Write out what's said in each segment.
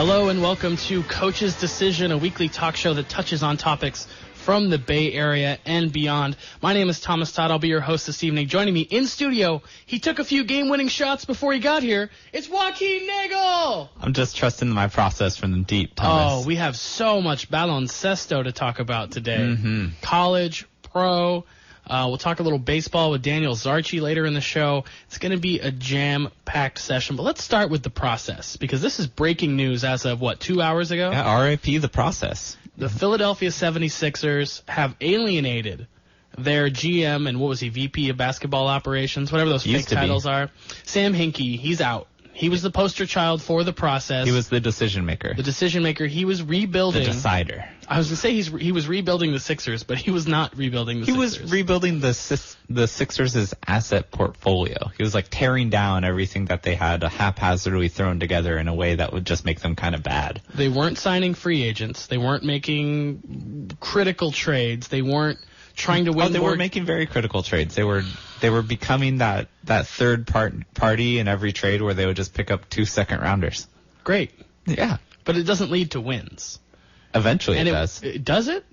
Hello and welcome to Coach's Decision, a weekly talk show that touches on topics from the Bay Area and beyond. My name is Thomas Todd. I'll be your host this evening. Joining me in studio, he took a few game-winning shots before he got here. It's Joaquin Nagel! I'm just trusting my process from the deep, Thomas. Oh, we have so much baloncesto to talk about today. College, pro. We'll talk a little baseball with Daniel Zarchi later in the show. It's going to be a jam-packed session. But let's start with the process, because this is breaking news as of, 2 hours ago? Yeah, RIP the process. The Philadelphia 76ers have alienated their GM and VP of basketball operations, whatever those fake titles are. Sam Hinkie, he's out. He was the poster child for the process. He was the decision maker. He was rebuilding. The decider. I was going to say he was rebuilding the Sixers, but he was not rebuilding the Sixers. He was rebuilding the Sixers' asset portfolio. He was tearing down everything that they had haphazardly thrown together in a way that would just make them kind of bad. They weren't signing free agents. They weren't making critical trades. They weren't trying to win. They were making very critical trades. They were becoming that third party in every trade where they would just pick up 2 second-rounders. Great. Yeah. But it doesn't lead to wins. Eventually it does. Does it?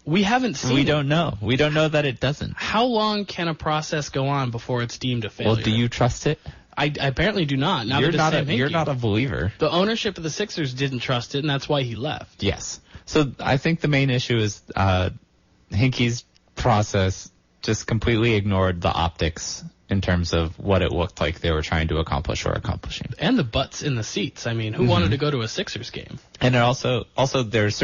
We haven't seen We don't know. We don't know that it doesn't. How long can a process go on before it's deemed a failure? Well, do you trust it? I apparently do not. You're not a believer. The ownership of the Sixers didn't trust it, and that's why he left. Yes. So I think the main issue is Hinkie's process just completely ignored the optics in terms of what it looked like they were trying to accomplish or accomplishing. And the butts in the seats. I mean, who wanted to go to a Sixers game? And it also there's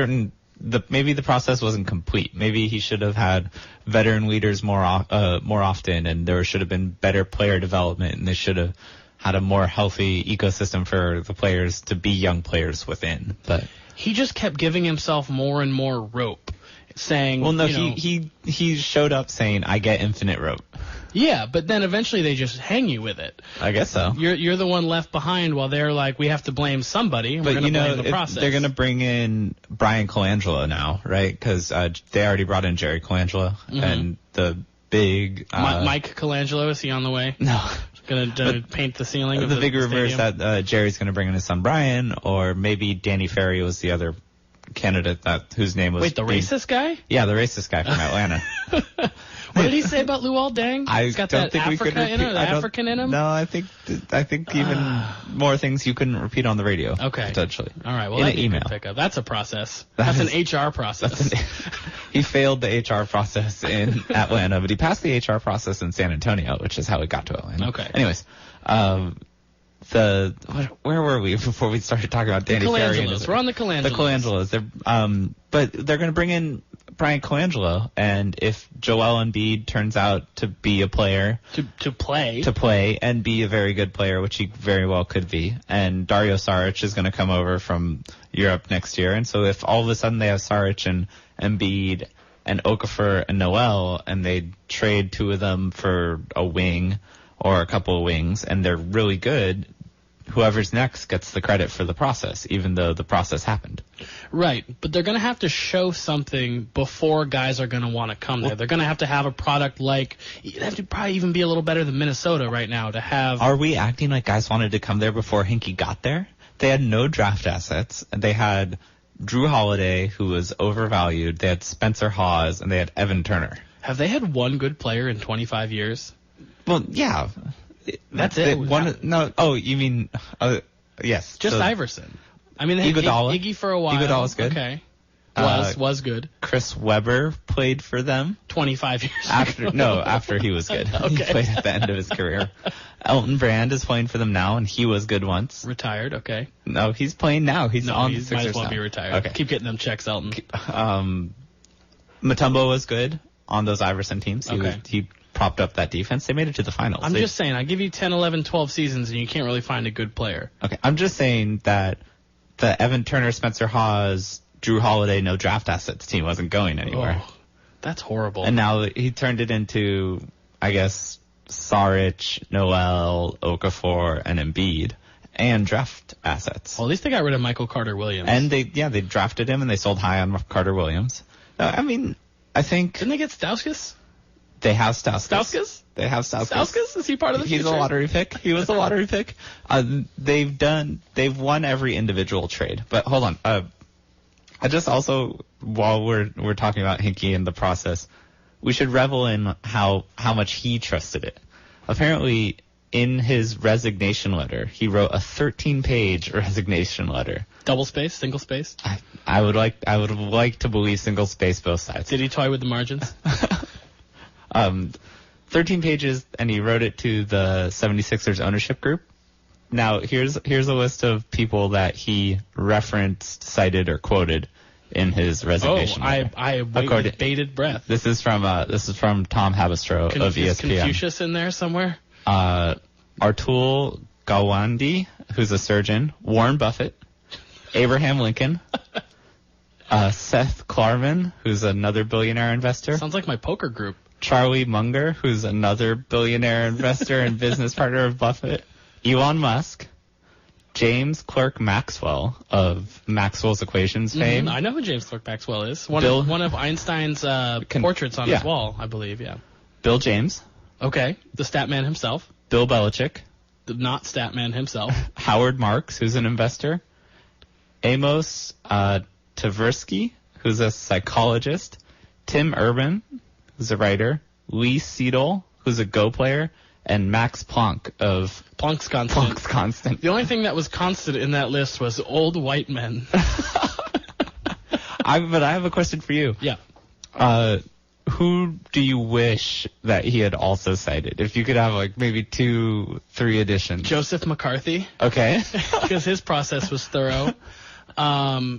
maybe the process wasn't complete. Maybe he should have had veteran leaders more often, and there should have been better player development, and they should have had a more healthy ecosystem for the players to be young players within. But he just kept giving himself more and more rope, saying, well, no, he showed up saying, I get infinite rope. Yeah, but then eventually they just hang you with it. I guess so. You're the one left behind while they're like, we have to blame somebody, and we're going to blame the process. They're going to bring in Brian Colangelo now, right? Because they already brought in Jerry Colangelo and the big... Mike Colangelo, is he on the way? No. Going to paint the ceiling of the big rumor is stadium? that Jerry's going to bring in his son Brian, or maybe Danny Ferry was the other candidate whose name was... Wait, the racist guy? Yeah, the racist guy from Atlanta. What did he say about Luol Deng? He's got that African in him? No, I think even more things you couldn't repeat on the radio. Okay. Potentially. All right. Well, in an email. Pickup. That's a process. That's an HR process. He failed the HR process in Atlanta, but he passed the HR process in San Antonio, which is how it got to Atlanta. Okay. Anyways, where were we before we started talking about Danny Ferry? We're on the Colangelos. The Colangelos. But they're going to bring in Brian Colangelo, and if Joel Embiid turns out to be a player to play and be a very good player, which he very well could be, and Dario Saric is going to come over from Europe next year, and so if all of a sudden they have Saric and Embiid and Okafor and Noel, and they trade 2 of them for a wing or a couple of wings, and they're really good, whoever's next gets the credit for the process, even though the process happened. Right, but they're going to have to show something before guys are going to want to come there. They're going to have a product they have to probably even be a little better than Minnesota right now to have... Are we acting like guys wanted to come there before Hinkie got there? They had no draft assets. They had Drew Holiday, who was overvalued. They had Spencer Hawes, and they had Evan Turner. Have they had one good player in 25 years? Well, yeah. That's it. No. Oh, you mean? Yes. Just Iverson. I mean, Iguodala. Iggy for a while. Iguodala was good. Okay. Was good. Chris Webber played for them 25 years after he was good. Okay. He played at the end of his career. Elton Brand is playing for them now, and he was good once. Retired. Okay. No, he's playing now. He's on the Sixers might as well now. Be retired. Okay. Keep getting them checks, Elton. Mutombo was good on those Iverson teams. He propped up that defense. They made it to the finals. I'm just saying, I give you 10, 11, 12 seasons, and you can't really find a good player. Okay. I'm just saying that the Evan Turner, Spencer Hawes, Drew Holiday, no draft assets team wasn't going anywhere. Oh, that's horrible. And now he turned it into, I guess, Saric, Noel, Okafor, and Embiid, and draft assets. Well, at least they got rid of Michael Carter-Williams. And they drafted him, and they sold high on Carter-Williams. I mean, I think... Didn't they get Stauskas? They have Stauskas. Stauskas? They have Stauskas. Stauskas? Is he part of the He's future? a lottery pick. He was a lottery pick. They've won every individual trade. But hold on. I just also, while we're talking about Hinkie and the process, we should revel in how much he trusted it. Apparently, in his resignation letter, he wrote a 13-page resignation letter. Double space, single space? I would like to believe single space both sides. Did he toy with the margins? 13 pages, and he wrote it to the 76ers ownership group. Now, here's a list of people that he referenced, cited, or quoted in his resignation letter. I wait with bated breath. This is from Tom Habistro of ESPN. Is Confucius in there somewhere? Atul Gawande, who's a surgeon, Warren Buffett, Abraham Lincoln, Seth Klarman, who's another billionaire investor. Sounds like my poker group. Charlie Munger, who's another billionaire investor and business partner of Buffett. Elon Musk. James Clerk Maxwell of Maxwell's Equations fame. I know who James Clerk Maxwell is. One of Einstein's portraits on his wall, I believe, yeah. Bill James. Okay, the Statman himself. Bill Belichick. The not Statman himself. Howard Marks, who's an investor. Amos Tversky, who's a psychologist. Tim Urban, who's a writer. Lee Sedol, who's a Go player. And Max Planck of... Planck's constant. Planck's constant. The only thing that was constant in that list was old white men. But I have a question for you. Yeah. Who do you wish that he had also cited? If you could have like maybe 2-3 additions. Joseph McCarthy. Okay. Because his process was thorough.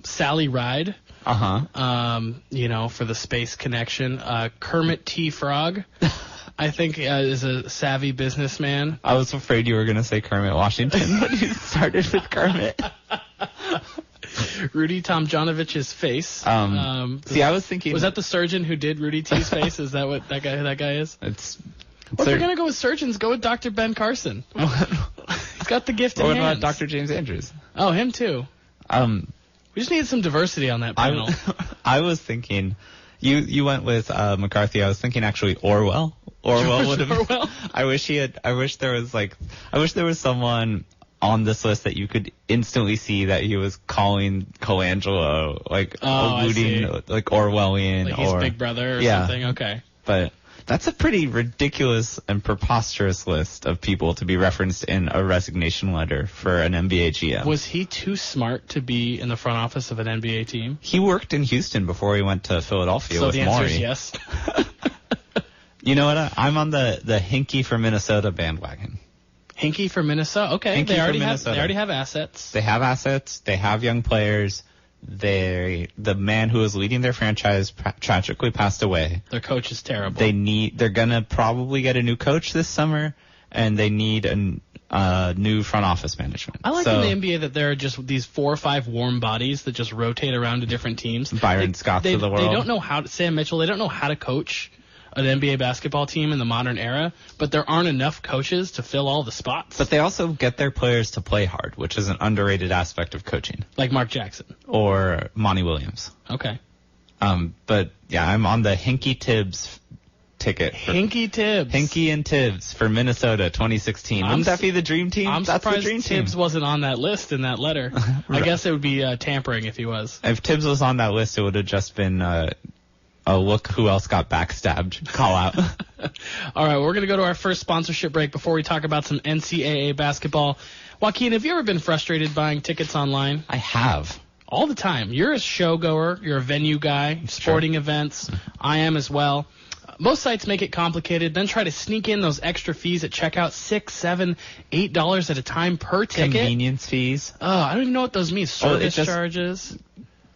Sally Ride. For the space connection. Kermit T. Frog. I think is a savvy businessman. I was afraid you were going to say Kermit Washington when you started with Kermit. Rudy Tomjanovich's face. See, I was thinking... Was that the surgeon who did Rudy T's face? Is that what that guy is? Well, if you're going to go with surgeons, go with Dr. Ben Carson. He's got the gift in hands. What about Dr. James Andrews? Oh, him too. We just need some diversity on that panel. I was thinking... You went with McCarthy. I was thinking actually Orwell. Orwell would have. Orwell? I wish there was someone on this list that you could instantly see that he was calling Colangelo, alluding like Orwellian, like he's Big Brother or something. Okay. But that's a pretty ridiculous and preposterous list of people to be referenced in a resignation letter for an NBA GM. Was he too smart to be in the front office of an NBA team? He worked in Houston before he went to Philadelphia with Maury. So the answer is yes. You know what? I'm on the Hinkie for Minnesota bandwagon. Hinkie for Minnesota? Okay. Hinkie they already have assets. They have assets. They have young players. The man who was leading their franchise tragically passed away. Their coach is terrible. They're gonna probably get a new coach this summer, and they need a new front office management. I like in the NBA that there are just these 4 or 5 warm bodies that just rotate around to different teams. Byron Scotts of the world. They don't know Sam Mitchell. They don't know how to coach an NBA basketball team in the modern era, but there aren't enough coaches to fill all the spots. But they also get their players to play hard, which is an underrated aspect of coaching. Like Mark Jackson. Or Monty Williams. Okay. But yeah, I'm on the Hinkie Tibbs ticket. Hinkie and Tibbs for Minnesota 2016. Wouldn't that be the dream team? I'm That's surprised the dream Tibbs team. wasn't on that list in that letter. Right. I guess it would be tampering if he was. If Tibbs was on that list, it would have just been... look who else got backstabbed. Call out. All right, we're going to go to our first sponsorship break before we talk about some NCAA basketball. Joaquin, have you ever been frustrated buying tickets online? I have. All the time. You're a showgoer. You're a venue guy, sporting events. I am as well. Most sites make it complicated, then try to sneak in those extra fees at checkout, $6, $7, $8 at a time per ticket. Convenience fees. Oh, I don't even know what those mean. Service charges.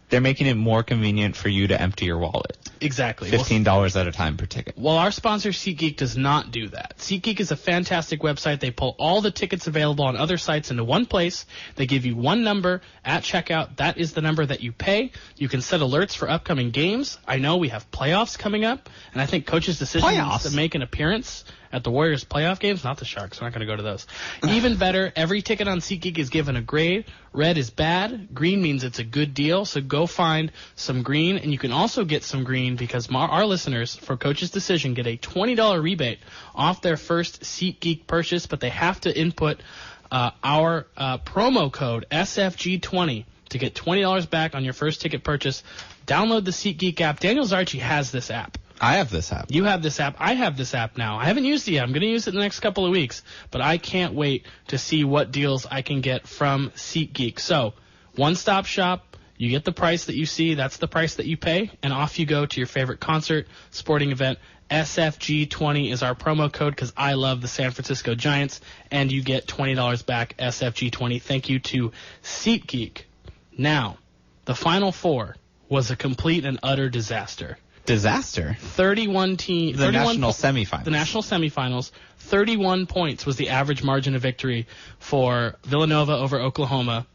They're making it more convenient for you to empty your wallet. Exactly. $15 at a time per ticket. Well, our sponsor, SeatGeek, does not do that. SeatGeek is a fantastic website. They pull all the tickets available on other sites into one place. They give you one number at checkout. That is the number that you pay. You can set alerts for upcoming games. I know we have playoffs coming up, and I think coaches' decisions to make an appearance at the Warriors playoff games, not the Sharks. We're not going to go to those. Even better, every ticket on SeatGeek is given a grade. Red is bad. Green means it's a good deal. So go find some green. And you can also get some green because our listeners for Coach's Decision get a $20 rebate off their first SeatGeek purchase, but they have to input our promo code SFG20 to get $20 back on your first ticket purchase. Download the SeatGeek app. Daniel Zarchi has this app. I have this app. You have this app. I have this app now. I haven't used it yet. I'm going to use it in the next couple of weeks, but I can't wait to see what deals I can get from SeatGeek. So, one-stop shop. You get the price that you see. That's the price that you pay, and off you go to your favorite concert, sporting event. SFG20 is our promo code because I love the San Francisco Giants, and you get $20 back, SFG20. Thank you to SeatGeek. Now, the Final Four was a complete and utter disaster. Disaster? 31 teams. The national semifinals. The national semifinals. 31 points was the average margin of victory for Villanova over Oklahoma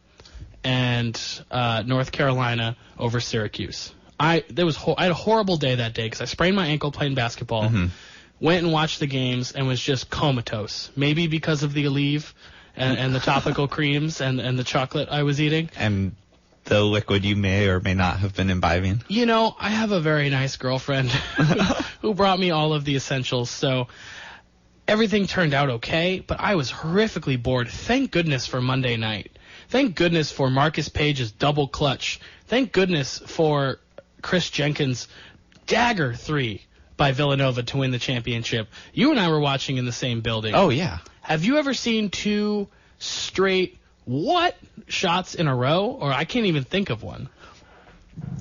and North Carolina over Syracuse. I had a horrible day that day because I sprained my ankle playing basketball, went and watched the games, and was just comatose. Maybe because of the Aleve and the topical creams and the chocolate I was eating. And the liquid you may or may not have been imbibing. You know, I have a very nice girlfriend who brought me all of the essentials, so everything turned out okay, but I was horrifically bored. Thank goodness for Monday night. Thank goodness for Marcus Page's double clutch. Thank goodness for Chris Jenkins' dagger 3 by Villanova to win the championship. You and I were watching in the same building. Oh, yeah. Have you ever seen 2 straight shots in a row? Or I can't even think of one.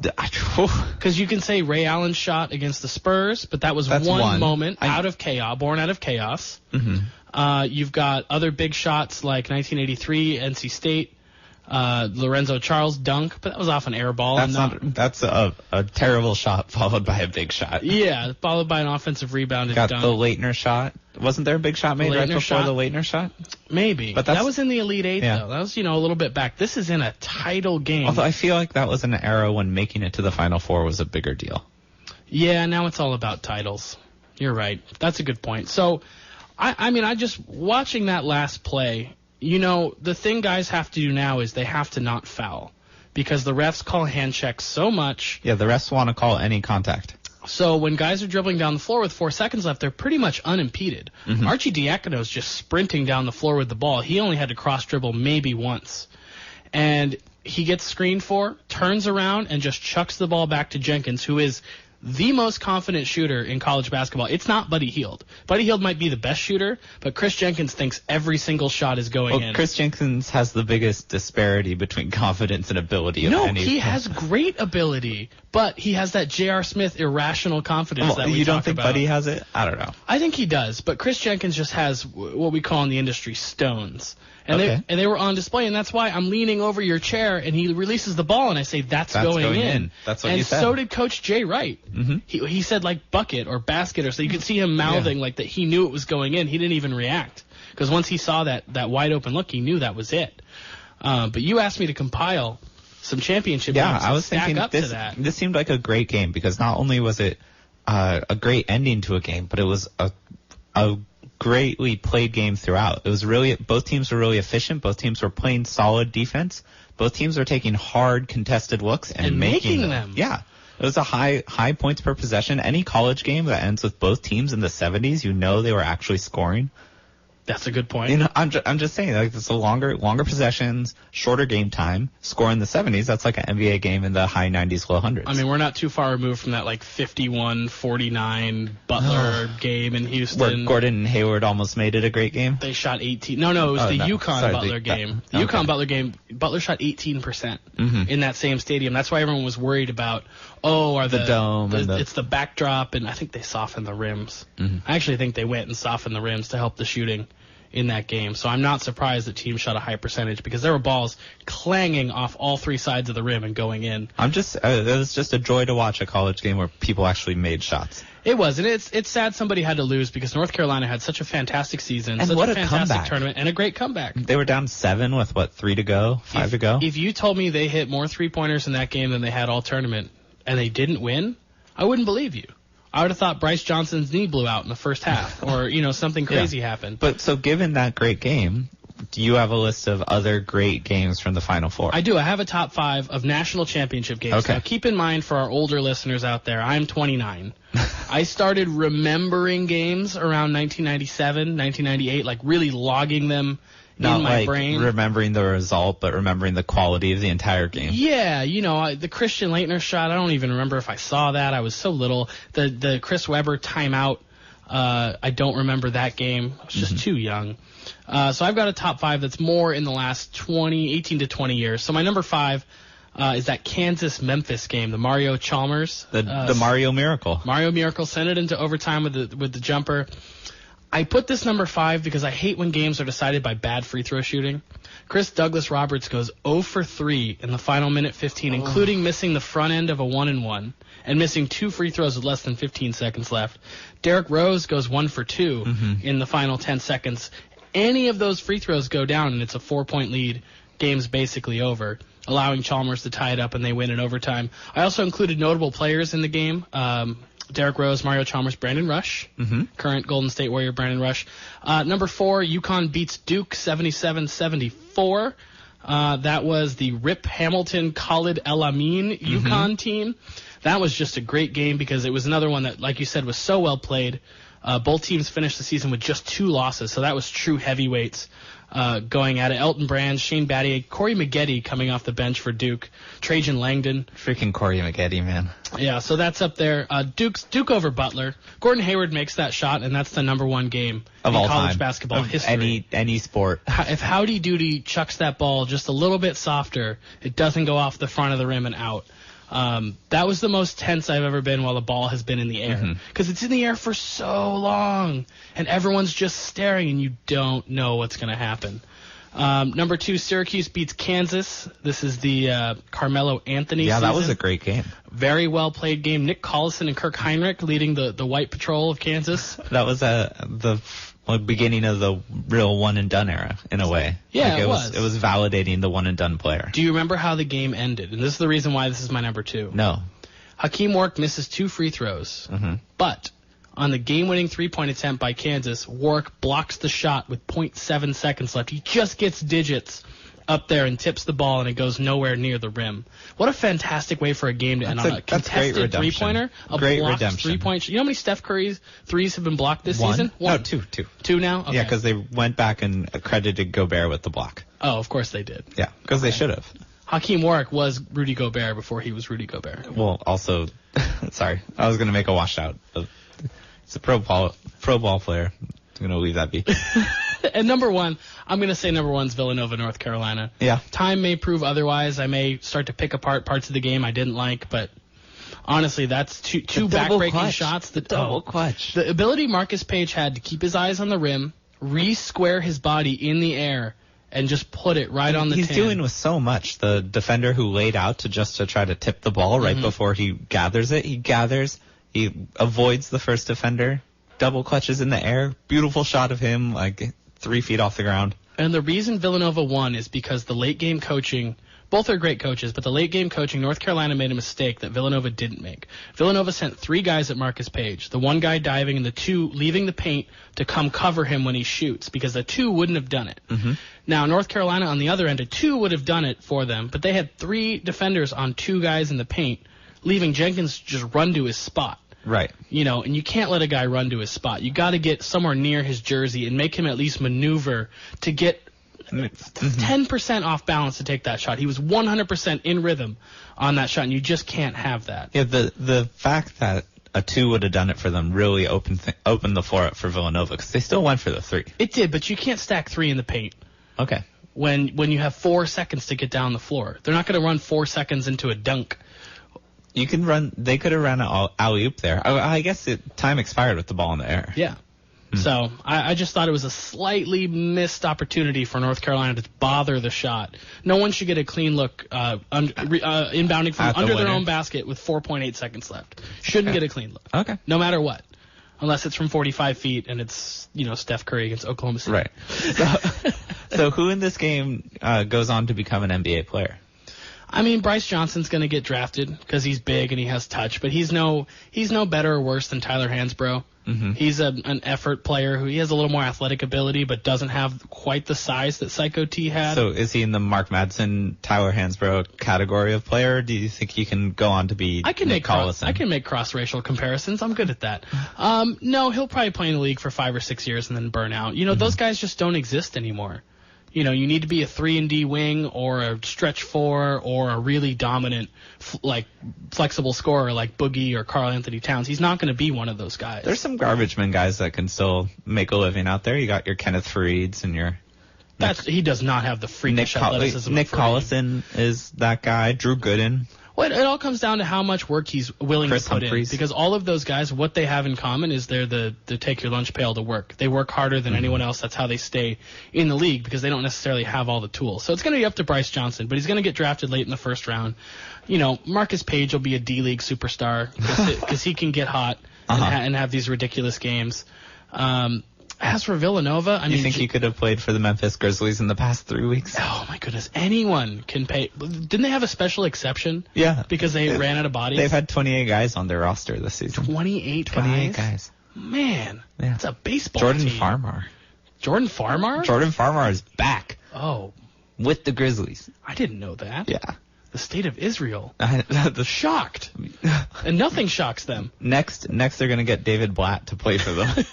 Because you can say Ray Allen's shot against the Spurs, but that's one moment born out of chaos. You've got other big shots like 1983 NC State. Lorenzo Charles dunk, but that was off an air ball. That's a terrible shot followed by a big shot. Yeah, followed by an offensive rebound. Got the Leitner shot. Wasn't there a big shot made right before the Leitner shot? Maybe. But that was in the Elite Eight, though. That was, a little bit back. This is in a title game. Although I feel like that was an era when making it to the Final Four was a bigger deal. Yeah, now it's all about titles. You're right. That's a good point. So, I just watching that last play. The thing guys have to do now is they have to not foul because the refs call hand checks so much. Yeah, the refs want to call any contact. So when guys are dribbling down the floor with 4 seconds left, they're pretty much unimpeded. Archie Diacono's just sprinting down the floor with the ball. He only had to cross dribble maybe once. And he gets screened for, turns around, and just chucks the ball back to Jenkins, who is the most confident shooter in college basketball. It's not Buddy Hield. Buddy Hield might be the best shooter, but Chris Jenkins thinks every single shot is going in. Chris Jenkins has the biggest disparity between confidence and ability. He has great ability, but he has that J.R. Smith irrational confidence that we talk about. You don't think Buddy has it? I don't know. I think he does, but Chris Jenkins just has what we call in the industry stones. And they were on display, and that's why I'm leaning over your chair, and he releases the ball, and I say, that's going in. That's what you said. And so did Coach Jay Wright. He said, bucket or basket, or so you could see him mouthing like that he knew it was going in. He didn't even react. Because once he saw that wide open look, he knew that was it. But you asked me to compile some championship games. I was thinking this seemed like a great game, because not only was it a great ending to a game, but it was a greatly played game throughout. It was both teams were really efficient. Both teams were playing solid defense. Both teams were taking hard contested looks and making them. Yeah. It was a high points per possession. Any college game that ends with both teams in the 70s, they were actually scoring. That's a good point. I'm just saying, it's a longer possessions, shorter game time. Score in the 70s, that's like an NBA game in the high 90s, low hundreds. I mean, we're not too far removed from that 51-49 Butler game in Houston. Where Gordon and Hayward almost made it a great game. They shot 18. No, it was UConn Butler game. The UConn Butler game, Butler shot 18% in that same stadium. That's why everyone was worried about, the dome. It's the backdrop, and I think they softened the rims. I actually think they went and softened the rims to help the shooting in that game. So I'm not surprised that teams shot a high percentage because there were balls clanging off all 3 sides of the rim and going in. It was just a joy to watch a college game where people actually made shots. It was, and it's sad somebody had to lose because North Carolina had such a fantastic season, and such what a fantastic comeback. Tournament, and a great comeback. They were down 7 with 3 to go, 5 to go. If you told me they hit more 3-pointers in that game than they had all tournament and they didn't win, I wouldn't believe you. I would have thought Bryce Johnson's knee blew out in the first half, or something crazy happened. But so given that great game, do you have a list of other great games from the Final Four? I do. I have a top 5 of national championship games. Okay. Now, keep in mind for our older listeners out there, I'm 29. I started remembering games around 1997, 1998, like really logging them Not in my like brain. remembering the result, but remembering the quality of the entire game. Yeah, the Christian Laettner shot, I don't even remember if I saw that. I was so little. The Chris Webber timeout, I don't remember that game. I was just too young. So I've got a top 5 that's more in the last 18 to 20 years. So my number 5 is that Kansas-Memphis game, the Mario Chalmers. The Mario Miracle. Mario Miracle sent it into overtime with the jumper. I put this number 5 because I hate when games are decided by bad free throw shooting. Chris Douglas Roberts goes 0 for 3 in the final minute 15, including missing the front end of a 1-and-1 and missing 2 free throws with less than 15 seconds left. Derrick Rose goes 1 for 2 in the final 10 seconds. Any of those free throws go down, and it's a 4-point lead. Game's basically over, allowing Chalmers to tie it up, and they win in overtime. I also included notable players in the game. Derrick Rose, Mario Chalmers, Brandon Rush, current Golden State Warrior Brandon Rush. Number 4, UConn beats Duke 77-74. That was the Rip Hamilton, Khalid El Amin UConn team. That was just a great game because it was another one that, like you said, was so well played. Both teams finished the season with just 2 losses, so that was true heavyweights going at it. Elton Brand, Shane Battier, Corey Maggette coming off the bench for Duke, Trajan Langdon. Freaking Corey Maggette, man. Yeah, so that's up there. Duke over Butler. Gordon Hayward makes that shot, and that's the number 1 game of in all college time. basketball of history. Any sport. If Howdy Doody chucks that ball just a little bit softer, it doesn't go off the front of the rim and out. That was the most tense I've ever been while the ball has been in the air. Because it's in the air for so long, and everyone's just staring, and you don't know what's going to happen. Number 2, Syracuse beats Kansas. This is the Carmelo Anthony season. That was a great game. Very well played game. Nick Collison and Kirk Heinrich leading the White Patrol of Kansas. That was the beginning of the real one-and-done era, in a way. Yeah, it was. It was validating the one-and-done player. Do you remember how the game ended? And this is the reason why this is my number 2. No. Hakeem Warwick misses 2 free throws, but on the game-winning 3-point attempt by Kansas, Warwick blocks the shot with 0.7 seconds left. He just gets digits up there and tips the ball, and it goes nowhere near the rim. What a fantastic way for a game to end on a contested three-pointer. A great blocked redemption. 3-point. You know how many Steph Curry's threes have been blocked this 1? season? No, 2. 2 now? Okay. Yeah, because they went back and accredited Gobert with the block. Oh, of course they did. Yeah, because they should have. Hakeem Warwick was Rudy Gobert before he was Rudy Gobert. Well, also, sorry, I was going to make a washout. It's a pro ball player. I'm going to leave that be. And number 1, I'm going to say number 1's Villanova, North Carolina. Yeah. Time may prove otherwise. I may start to pick apart parts of the game I didn't like, but honestly, that's two backbreaking shots. The double clutch. The ability Marcus Page had to keep his eyes on the rim, re-square his body in the air, and just put it right on the tin. He's dealing with so much. The defender who laid out to try to tip the ball right before he gathers it, he avoids the first defender, double clutches in the air, beautiful shot of him, like 3 feet off the ground. And the reason Villanova won is because the late game coaching, both are great coaches, but the late game coaching, North Carolina made a mistake that Villanova didn't make. Villanova sent 3 guys at Marcus Page, the 1 guy diving and the 2 leaving the paint to come cover him when he shoots, because the 2 wouldn't have done it. Now, North Carolina on the other end, a 2 would have done it for them, but they had 3 defenders on 2 guys in the paint, leaving Jenkins just run to his spot. Right. And you can't let a guy run to his spot. You got to get somewhere near his jersey and make him at least maneuver to get 10% off balance to take that shot. He was 100% in rhythm on that shot, and you just can't have that. Yeah, the fact that a 2 would have done it for them really opened the floor up for Villanova, because they still went for the 3. It did, but you can't stack 3 in the paint. Okay. When you have 4 seconds to get down the floor. They're not going to run 4 seconds into a dunk. You can run. They could have ran an alley-oop there. I guess time expired with the ball in the air. Yeah. So I just thought it was a slightly missed opportunity for North Carolina to bother the shot. No one should get a clean look inbounding from under their own basket with 4.8 seconds left. Shouldn't get a clean look. Okay. No matter what. Unless it's from 45 feet and it's, Steph Curry against Oklahoma City. Right. So who in this game goes on to become an NBA player? I mean, Bryce Johnson's going to get drafted because he's big and he has touch, but he's no better or worse than Tyler Hansbrough. Mm-hmm. He's an effort player who he has a little more athletic ability, but doesn't have quite the size that Psycho T had. So is he in the Mark Madsen, Tyler Hansbrough category of player? Or do you think he can go on to be Nick Collison? I can make cross-racial comparisons. I'm good at that. No, he'll probably play in the league for 5 or 6 years and then burn out. Those guys just don't exist anymore. You need to be a 3-and-D wing or a stretch 4 or a really dominant, flexible scorer like Boogie or Karl Anthony Towns. He's not going to be one of those guys. There's some garbage men guys that can still make a living out there. You got your Kenneth Farieds and your... He does not have the freakish athleticism. Nick Collison is that guy. Drew Gooden. Well, it all comes down to how much work he's willing to put in. Because all of those guys, what they have in common is they're the take your lunch pail to work. They work harder than anyone else. That's how they stay in the league because they don't necessarily have all the tools. So it's going to be up to Bryce Johnson, but he's going to get drafted late in the first round. Marcus Page will be a D-League superstar because he can get hot and have these ridiculous games. As for Villanova, you think he could have played for the Memphis Grizzlies in the past 3 weeks? Oh my goodness, anyone can pay. Didn't they have a special exception? Yeah, because they ran out of bodies. They've had 28 guys on their roster this season. 28 guys. Man, that's a baseball Jordan team. Farmar. Jordan Farmar? Jordan Farmar is back. Oh, with the Grizzlies. I didn't know that. Yeah. The state of Israel. Shocked. And nothing shocks them. Next they're going to get David Blatt to play for them.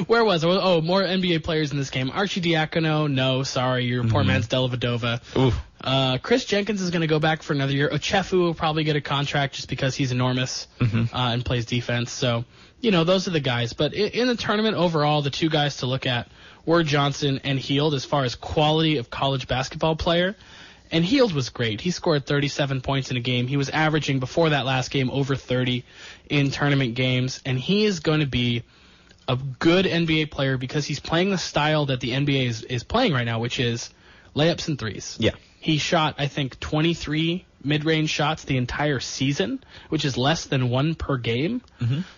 Where was it? Oh, more NBA players in this game. Archie Diacono, no, sorry, your poor man's Dellavedova. Chris Jenkins is going to go back for another year. Ochefu will probably get a contract just because he's enormous and plays defense. So, those are the guys. But in the tournament overall, the two guys to look at were Johnson and Hield as far as quality of college basketball player. And Hield was great. He scored 37 points in a game. He was averaging, before that last game, over 30 in tournament games. And he is going to be a good NBA player because he's playing the style that the NBA is playing right now, which is layups and threes. Yeah. He shot, I think, 23 mid-range shots the entire season, which is less than 1 per game.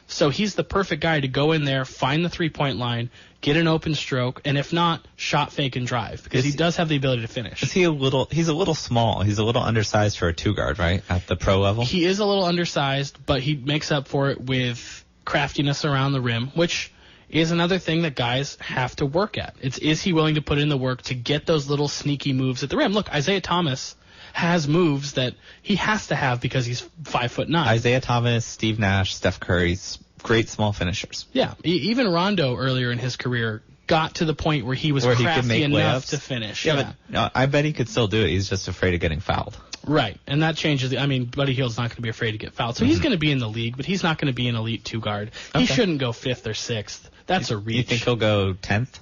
So he's the perfect guy to go in there, find the three-point line, get an open stroke, and if not, shot, fake, and drive, because he does have the ability to finish. He's a little small. He's a little undersized for a 2-guard, right, at the pro level? He is a little undersized, but he makes up for it with craftiness around the rim, which is another thing that guys have to work at. Is he willing to put in the work to get those little sneaky moves at the rim? Look, Isaiah Thomas has moves that he has to have because he's 5'9". Isaiah Thomas, Steve Nash, Steph Curry's great small finishers. Yeah, even Rondo earlier in his career got to the point where he was crafty enough to finish. Yeah, but no, I bet he could still do it. He's just afraid of getting fouled. Right, and that changes. Buddy Hield's not going to be afraid to get fouled, so he's going to be in the league, but he's not going to be an elite 2-guard. He shouldn't go 5th or 6th. That's a reach. You think he'll go 10th?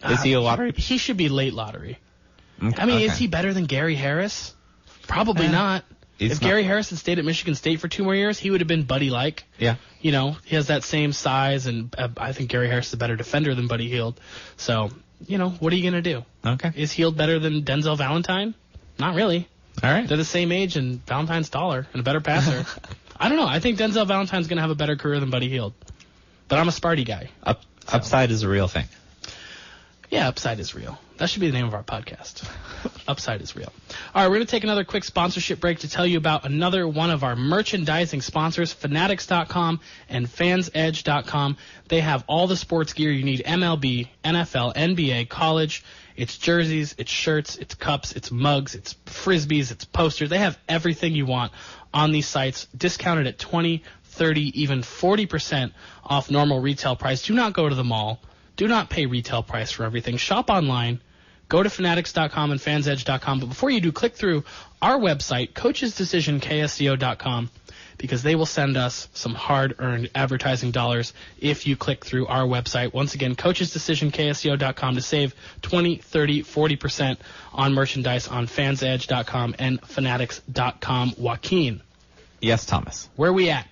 Is he a lottery? He should be late lottery. Okay. Is he better than Gary Harris? Probably not. If Gary Harris had stayed at Michigan State for 2 more years, he would have been Buddy-like. Yeah. He has that same size, and I think Gary Harris is a better defender than Buddy Hield. So, what are you going to do? Okay. Is Hield better than Denzel Valentine? Not really. All right. They're the same age, and Valentine's taller and a better passer. I don't know. I think Denzel Valentine's going to have a better career than Buddy Hield. But I'm a Sparty guy. Upside is a real thing. Yeah, upside is real. That should be the name of our podcast. Upside is real. All right, we're going to take another quick sponsorship break to tell you about another one of our merchandising sponsors, Fanatics.com and FansEdge.com. They have all the sports gear you need: MLB, NFL, NBA, college. It's jerseys, it's shirts, it's cups, it's mugs, it's frisbees, it's posters. They have everything you want on these sites, discounted at 20, 30, even 40% off normal retail price. Do not go to the mall. Do not pay retail price for everything. Shop online. Go to Fanatics.com and FansEdge.com. But before you do, click through our website, CoachesDecisionKSCO.com, because they will send us some hard-earned advertising dollars if you click through our website. Once again, CoachesDecisionKSCO.com to save 20, 30, 40% on merchandise on FansEdge.com and Fanatics.com. Joaquin. Yes, Thomas. Where are we at?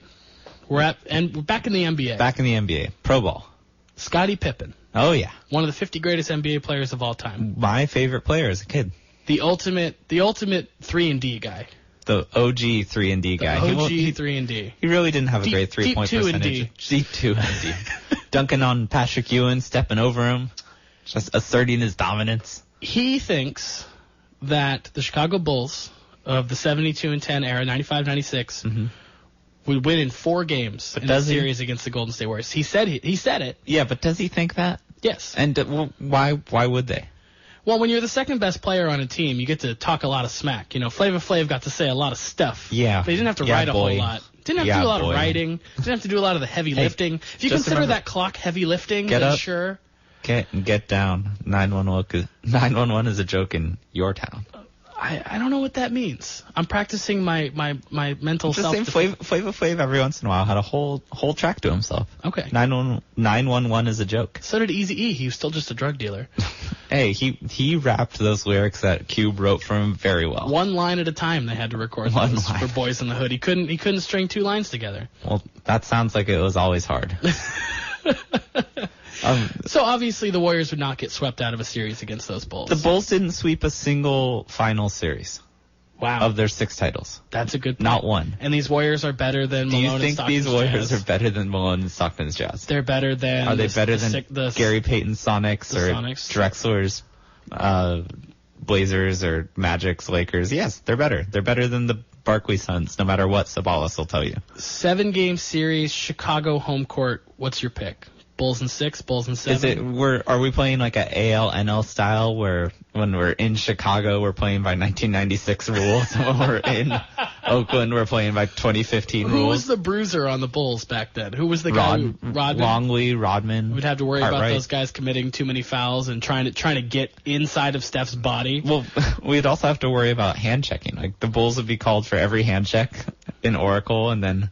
We're back in the NBA. Back in the NBA. Pro Bowl. Scottie Pippen. Oh, yeah. One of the 50 greatest NBA players of all time. My favorite player as a kid. The ultimate 3-and-D guy. The OG 3-and-D guy. The OG 3-and-D. He really didn't have a great 3-point percentage. Deep 2-and-D. Dunking on Patrick Ewing, stepping over him, just asserting his dominance. He thinks that the Chicago Bulls of the 72-10 era, 95-96, would win in 4 games in the series against the Golden State Warriors. He said it. Yeah, but does he think that? Yes. And why would they? Well, when you're the second best player on a team, you get to talk a lot of smack. Flavor Flav got to say a lot of stuff. Yeah. But he didn't have to write a whole lot. Didn't have to do a lot of writing. Didn't have to do a lot of the heavy lifting. If you consider that clock heavy lifting, then sure. Get down. 911 is a joke in your town. I don't know what that means. I'm practicing my mental self-defense. Just saying Flavor Flav every once in a while had a whole track to himself. Okay. 911 is a joke. So did Eazy-E. He was still just a drug dealer. Hey, he rapped those lyrics that Cube wrote for him very well. One line at a time they had to record those for Boys in the Hood. He couldn't string 2 lines together. Well, that sounds like it was always hard. So obviously the Warriors would not get swept out of a series against those Bulls. The Bulls didn't sweep a single final series. Wow. Of their 6 titles. That's a good point. Not one. And these Warriors are better than Malone and Stockton's Jazz? Do you think these Warriors are better than Malone and Stockton's Jazz? They're better than... Are they better than Gary Payton's Sonics or Drexler's Blazers or Magic's Lakers? Yes, they're better. They're better than the Barkley Suns, no matter what Sabalas will tell you. 7-game series, Chicago home court. What's your pick? Bulls in 6, Bulls in 7. Are we playing like a AL/NL style where when we're in Chicago we're playing by 1996 rules, and when we're in Oakland we're playing by 2015 rules? Who was the bruiser on the Bulls back then? Who was the guy? Rodman. Longley, Rodman. We'd have to worry about those guys committing too many fouls and trying to get inside of Steph's body. Well, we'd also have to worry about hand checking. Like the Bulls would be called for every hand check in Oracle, and then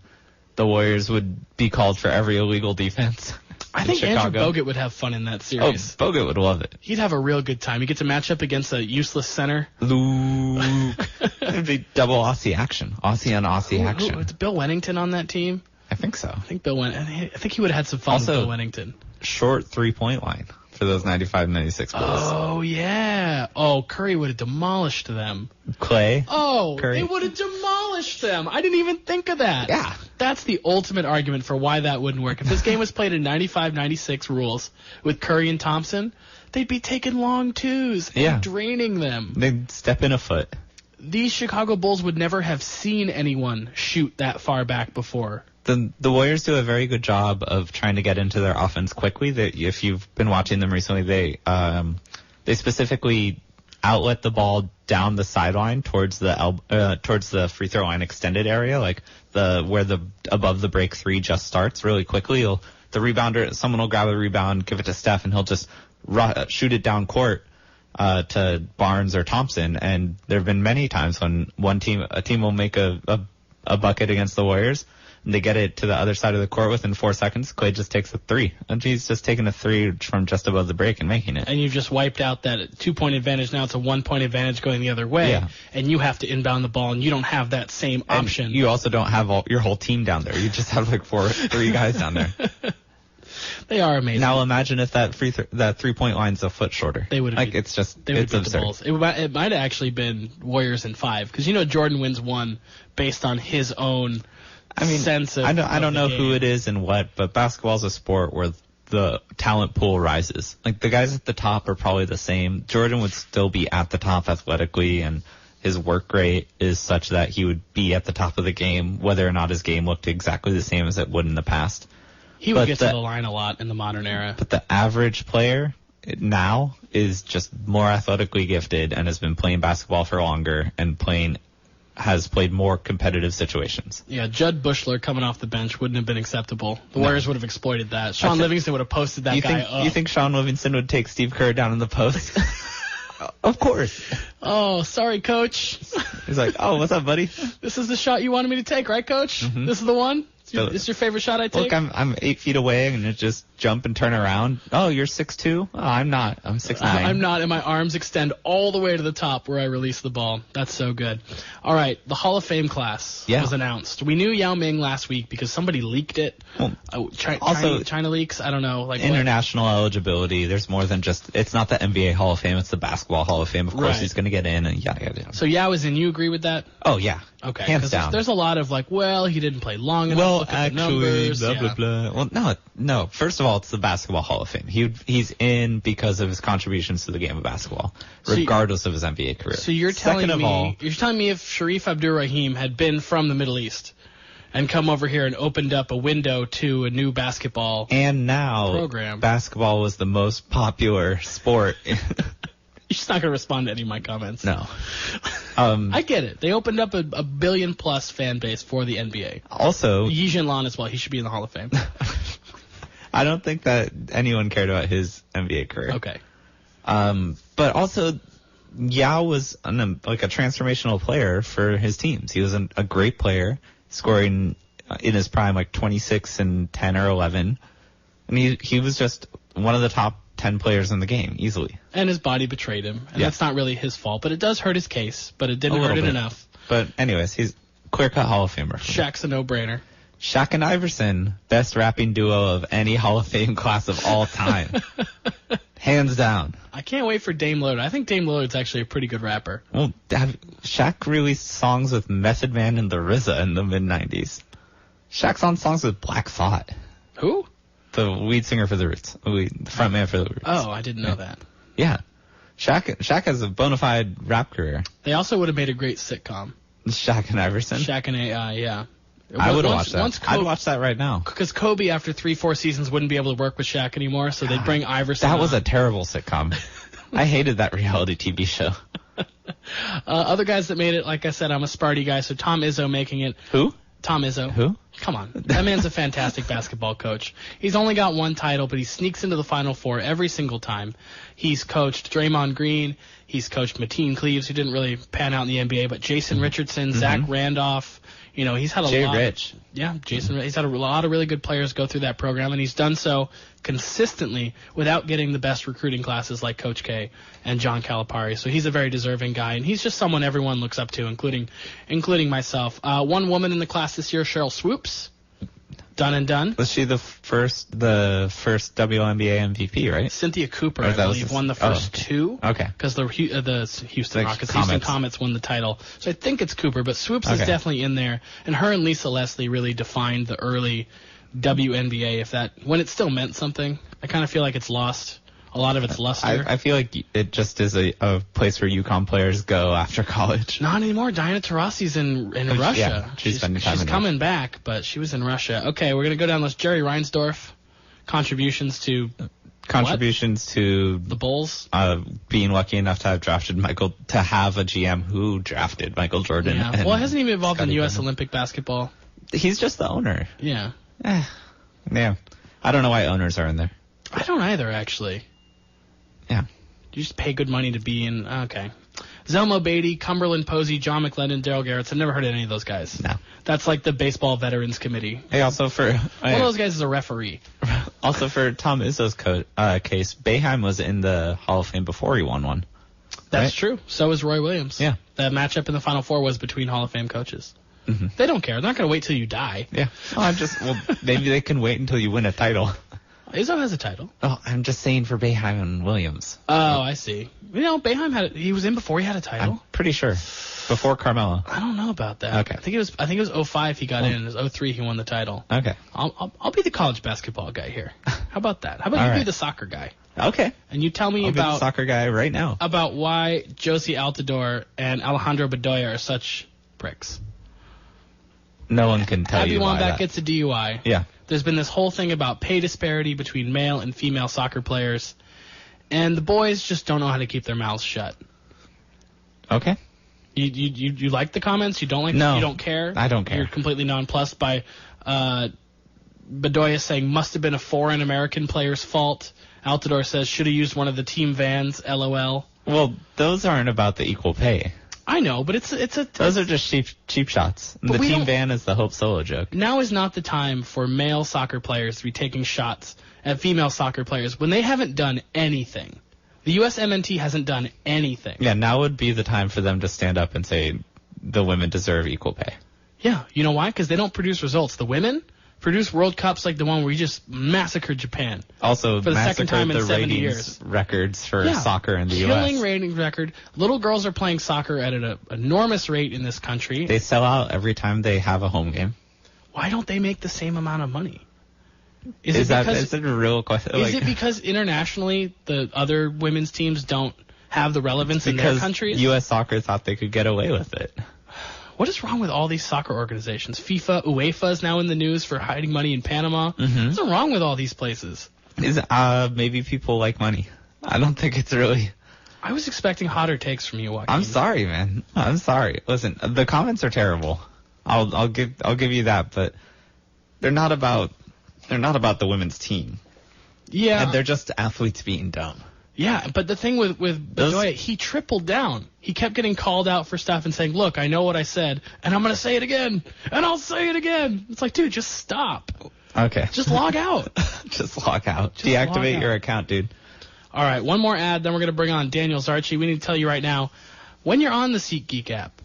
the Warriors would be called for every illegal defense. I think Andrew Bogut would have fun in that series. Oh, Bogut would love it. He'd have a real good time. He'd get to match up against a useless center. Luke. It'd be double Aussie action. Aussie on Aussie action. Was Bill Wennington on that team? I think so. I think he would have had some fun with Bill Wennington. Short 3-point line for those 95-96 Bulls. Oh, yeah. Oh, Curry would have demolished them. Clay? Oh, Curry. they would have demolished them. I didn't even think of that. Yeah. That's the ultimate argument for why that wouldn't work. If this game was played in 95-96 rules with Curry and Thompson, they'd be taking long twos and draining them. They'd step in a foot. These Chicago Bulls would never have seen anyone shoot that far back before. The Warriors do a very good job of trying to get into their offense quickly. If you've been watching them recently, they specifically outlet the ball down the sideline towards the free throw line extended area, like where the above the break 3 just starts really quickly. Someone will grab a rebound, give it to Steph, and he'll just shoot it down court to Barnes or Thompson. And there have been many times when a team will make a bucket against the Warriors, and they get it to the other side of the court within 4 seconds. Clay just takes a 3. And he's just taking a 3 from just above the break and making it. And you've just wiped out that 2-point advantage. Now it's a 1-point advantage going the other way. Yeah. And you have to inbound the ball, and you don't have that same option. And you also don't have your whole team down there. You just have like 3 guys down there. They are amazing. Now imagine if that 3-point line's a foot shorter. They would have it's absurd. The Bulls. It might have actually been Warriors in 5, because Jordan wins 1 based on his own sense of. I don't know who it is and what, but basketball's a sport where the talent pool rises. Like the guys at the top are probably the same. Jordan would still be at the top athletically, and his work rate is such that he would be at the top of the game, whether or not his game looked exactly the same as it would in the past. He would get to the line a lot in the modern era. But the average player now is just more athletically gifted and has been playing basketball for longer and has played more competitive situations. Yeah, Judd Bushler coming off the bench wouldn't have been acceptable. The Warriors would have exploited that. Sean Livingston would have posted that guy up. You think Sean Livingston would take Steve Kerr down in the post? Of course. Oh, sorry, coach. He's like, oh, what's up, buddy? This is the shot you wanted me to take, right, coach? Mm-hmm. This is the one? This is your favorite shot I take? Look, I'm 8 feet away and just jump and turn around. Oh, you're 6'2"? Oh, I'm not. I'm 6'9". I'm not, and my arms extend all the way to the top where I release the ball. That's so good. All right, the Hall of Fame class was announced. We knew Yao Ming last week because somebody leaked it. Well, China leaks? I don't know. International eligibility. There's more than just. It's not the NBA Hall of Fame. It's the Basketball Hall of Fame. Of course, he's going to get in, and yada yada. So Yao is in. You agree with that? Oh yeah. Okay. Hands down. There's a lot of he didn't play long enough. Well, look at the numbers. Blah, blah, blah. Well, no. First of all, it's the Basketball Hall of Fame. He's in because of his contributions to the game of basketball, regardless of his NBA career. So you're telling me if Sharif Abdur-Rahim had been from the Middle East and come over here and opened up a window to a new basketball and now program, basketball was the most popular sport. You're just not going to respond to any of my comments. No. I get it. They opened up a billion-plus fan base for the NBA. Also, Yi Jianlan as well. He should be in the Hall of Fame. I don't think that anyone cared about his NBA career. Okay. But also, Yao was a transformational player for his teams. He was a great player, scoring in his prime like 26 and 10 or 11. And he was just one of the top 10 players in the game, easily. And his body betrayed him. And that's not really his fault, but it does hurt his case. But it didn't hurt it enough. But anyways, he's clear-cut Hall of Famer. Shaq's a no-brainer. Shaq and Iverson, best rapping duo of any Hall of Fame class of all time. Hands down. I can't wait for Dame Lillard. I think Dame Lillard's actually a pretty good rapper. Well, Shaq released songs with Method Man and the RZA in the mid-90s. Shaq's on songs with Black Thought. Who? The lead singer for the Roots. The front man for the Roots. Oh, I didn't know that. Yeah. Shaq has a bona fide rap career. They also would have made a great sitcom. Shaq and Iverson? Shaq and AI, yeah. I would have watched that. I'd watch that right now. Because Kobe, after 3-4 seasons, wouldn't be able to work with Shaq anymore, so they'd bring Iverson That was a terrible sitcom. I hated that reality TV show. Other guys that made it, like I said, I'm a Sparty guy, so Tom Izzo making it. Who? Tom Izzo. Who? Come on. That man's a fantastic basketball coach. He's only got one title, but he sneaks into the Final Four every single time. He's coached Draymond Green. He's coached Mateen Cleaves, who didn't really pan out in the NBA, but Jason Richardson, Zach Randolph. You know, he's had a lot. Rich. Yeah, Jason. He's had a lot of really good players go through that program, and he's done so consistently without getting the best recruiting classes like Coach K and John Calipari. So he's a very deserving guy, and he's just someone everyone looks up to, including myself. One woman in the class this year, Cheryl Swoops. Done and done. Was she the first WNBA MVP, right? Cynthia Cooper, I believe, won the first two. Okay. Because the Houston Rockets, Houston Comets won the title. So I think it's Cooper, but Swoops is definitely in there. And her and Lisa Leslie really defined the early WNBA, when it still meant something. I kind of feel like it's lost a lot of its luster. I feel like it just is a place where UConn players go after college. Not anymore. Diana Taurasi's in Russia. Yeah, she's coming back, but she was in Russia. Okay, we're going to go down this. Jerry Reinsdorf, contributions to the Bulls. Being lucky enough to have a GM who drafted Michael Jordan. Yeah. Well, hasn't he been involved in U.S. Olympic basketball? He's just the owner. Yeah. Yeah. I don't know why owners are in there. I don't either, actually. Yeah. You just pay good money to be in. Okay. Zelma Beatty, Cumberland Posey, John McLennan, Daryl Garretts. I've never heard of any of those guys. No. That's like the Baseball Veterans Committee. Hey, also one of those guys is a referee. Also for Tom Izzo's case, Boeheim was in the Hall of Fame before he won one. That's true. So is Roy Williams. Yeah. That matchup in the Final Four was between Hall of Fame coaches. Mm-hmm. They don't care. They're not going to wait till you die. Yeah. Maybe they can wait until you win a title. Izzo has a title. Oh, I'm just saying for Boeheim and Williams. Oh, I see. Boeheim he was in before he had a title. I'm pretty sure. Before Carmelo. I don't know about that. Okay. I think it was 05 he got in. It was 03 he won the title. Okay. I'll be the college basketball guy here. How about that? How about you be the soccer guy? Okay. And you tell me I'll be the soccer guy right now. About why Josie Altidore and Alejandro Bedoya are such pricks. No one can tell you why that gets a DUI. Yeah. There's been this whole thing about pay disparity between male and female soccer players, and the boys just don't know how to keep their mouths shut. Okay. You like the comments? You don't like? No. You don't care? I don't care. You're completely nonplussed by Bedoya saying must have been a foreign American player's fault. Altidore says should have used one of the team vans. LOL. Well, those aren't about the equal pay. I know, but those are just cheap shots. The team van is the Hope Solo joke. Now is not the time for male soccer players to be taking shots at female soccer players when they haven't done anything. The USMNT hasn't done anything. Yeah, now would be the time for them to stand up and say the women deserve equal pay. Yeah, you know why? Because they don't produce results. The women produce World Cups like the one where we just massacred Japan. Also, for the second time in 70 years. Records for soccer in the U.S. Killing ratings record. Little girls are playing soccer at an enormous rate in this country. They sell out every time they have a home game. Why don't they make the same amount of money? Is that a real question? Is it because internationally the other women's teams don't have the relevance in their countries? U.S. soccer thought they could get away with it. What is wrong with all these soccer organizations? FIFA, UEFA is now in the news for hiding money in Panama. What's wrong with all these places? Maybe people like money. I don't think it's really... I was expecting hotter takes from you, Joaquin. I'm sorry, man. I'm sorry. Listen, the comments are terrible. I'll give you that, but they're not about the women's team. Yeah. And they're just athletes being dumb. Yeah, but the thing with Bedoya, he tripled down. He kept getting called out for stuff and saying, look, I know what I said, and I'm going to say it again, and I'll say it again. It's like, dude, just stop. Okay. Just log out. Just log out. Deactivate your account, dude. All right, one more ad, then we're going to bring on Daniel Zarchi. We need to tell you right now, when you're on the SeatGeek app,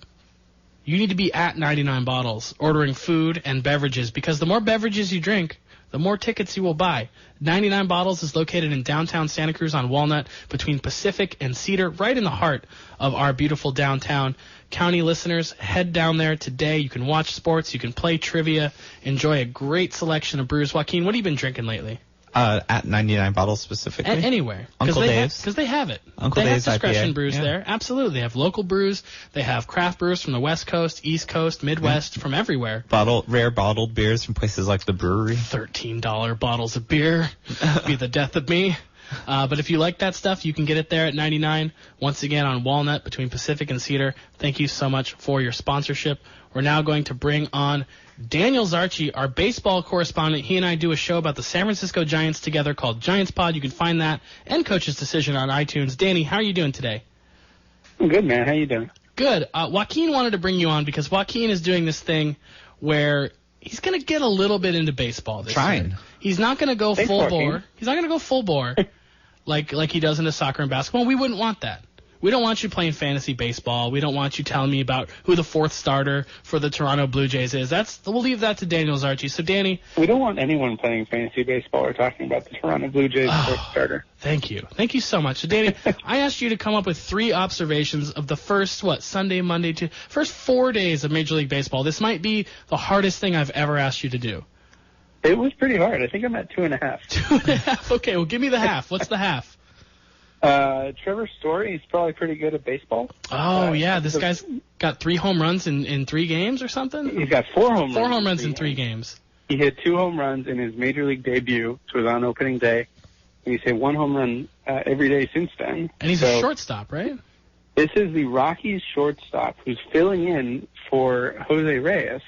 you need to be at 99 Bottles ordering food and beverages, because the more beverages you drink, the more tickets you will buy. 99 Bottles is located in downtown Santa Cruz on Walnut between Pacific and Cedar, right in the heart of our beautiful downtown. County listeners, head down there today. You can watch sports, you can play trivia, enjoy a great selection of brews. Joaquin, what have you been drinking lately? At 99 Bottles specifically? Anywhere. Uncle Dave's? Because they have it. Uncle They have Dave's discretion IPA. brews there. Absolutely. They have local brews. They have craft brews from the West Coast, East Coast, Midwest, from everywhere. Rare bottled beers from places like the brewery. $13 bottles of beer. Be the death of me. But if you like that stuff, you can get it there at 99. Once again, on Walnut between Pacific and Cedar. Thank you so much for your sponsorship. We're now going to bring on Daniel Zarchi, our baseball correspondent. He and I do a show about the San Francisco Giants together called Giants Pod. You can find that and Coach's Decision on iTunes. Danny, how are you doing today? I'm good, man. How you doing? Good. Joaquin wanted to bring you on because Joaquin is doing this thing where he's going to get a little bit into baseball this year. He's not going to go full bore. He's not going to go full bore like he does into soccer and basketball. We wouldn't want that. We don't want you playing fantasy baseball. We don't want you telling me about who the fourth starter for the Toronto Blue Jays is. We'll leave that to Daniel Zarchi. So, Danny. We don't want anyone playing fantasy baseball or talking about the Toronto Blue Jays fourth starter. Thank you. Thank you so much. So, Danny, I asked you to come up with 3 observations of the first, Sunday, Monday, first 4 days of Major League Baseball. This might be the hardest thing I've ever asked you to do. It was pretty hard. I think I'm at 2.5. 2.5? Okay, well, give me the half. What's the half? Trevor Story, he's probably pretty good at baseball. Oh, yeah. This guy's got 3 home runs in 3 games or something? He's got 4 home runs. 4 home runs in 3 games. He hit 2 home runs in his Major League debut, which was on opening day. And he's hit 1 home run every day since then. And he's a shortstop, right? This is the Rockies shortstop who's filling in for Jose Reyes,